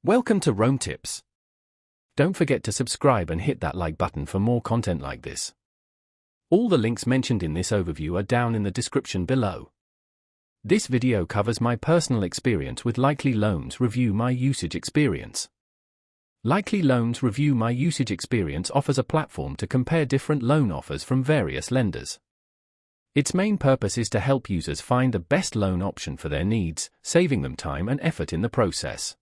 Welcome to Rome Tips. Don't forget to subscribe and hit that like button for more content like this. All the links mentioned in this overview are down in the description below. This video covers my personal experience with Likely Loans Review My Usage Experience. Likely Loans Review My Usage Experience offers a platform to compare different loan offers from various lenders. Its main purpose is to help users find the best loan option for their needs, saving them time and effort in the process.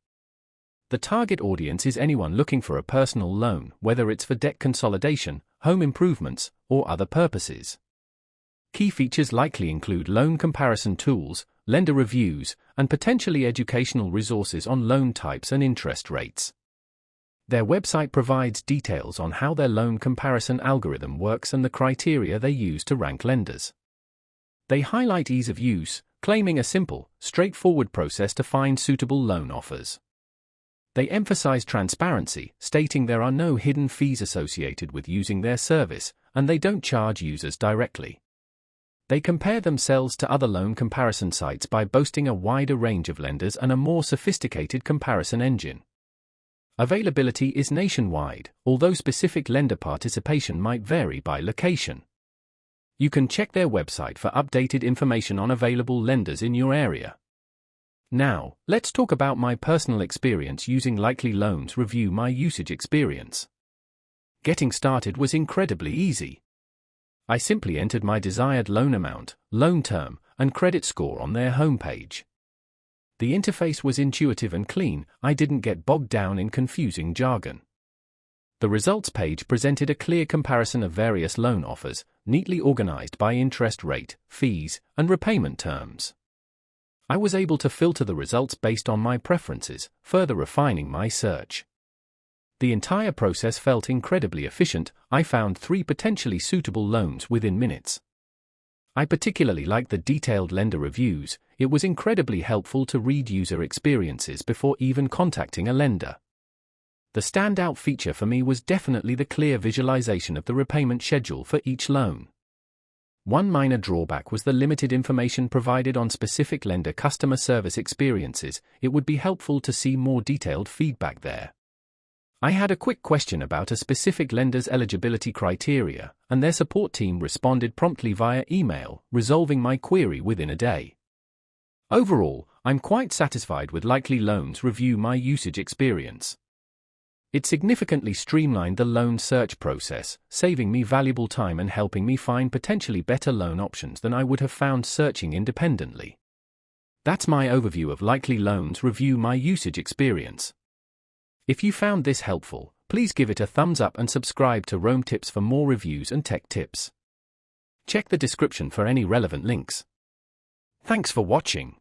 The target audience is anyone looking for a personal loan, whether it's for debt consolidation, home improvements, or other purposes. Key features likely include loan comparison tools, lender reviews, and potentially educational resources on loan types and interest rates. Their website provides details on how their loan comparison algorithm works and the criteria they use to rank lenders. They highlight ease of use, claiming a simple, straightforward process to find suitable loan offers. They emphasize transparency, stating there are no hidden fees associated with using their service, and they don't charge users directly. They compare themselves to other loan comparison sites by boasting a wider range of lenders and a more sophisticated comparison engine. Availability is nationwide, although specific lender participation might vary by location. You can check their website for updated information on available lenders in your area. Now, let's talk about my personal experience using Likely Loans Review My Usage Experience. Getting started was incredibly easy. I simply entered my desired loan amount, loan term, and credit score on their homepage. The interface was intuitive and clean. I didn't get bogged down in confusing jargon. The results page presented a clear comparison of various loan offers, neatly organized by interest rate, fees, and repayment terms. I was able to filter the results based on my preferences, further refining my search. The entire process felt incredibly efficient. I found 3 potentially suitable loans within minutes. I particularly liked the detailed lender reviews. It was incredibly helpful to read user experiences before even contacting a lender. The standout feature for me was definitely the clear visualization of the repayment schedule for each loan. One minor drawback was the limited information provided on specific lender customer service experiences. It would be helpful to see more detailed feedback there. I had a quick question about a specific lender's eligibility criteria, and their support team responded promptly via email, resolving my query within a day. Overall, I'm quite satisfied with Likely Loans Review My Usage Experience. It significantly streamlined the loan search process, saving me valuable time and helping me find potentially better loan options than I would have found searching independently. That's my overview of Likely Loans Review My Usage Experience. If you found this helpful, please give it a thumbs up and subscribe to Rome Tips for more reviews and tech tips. Check the description for any relevant links. Thanks for watching.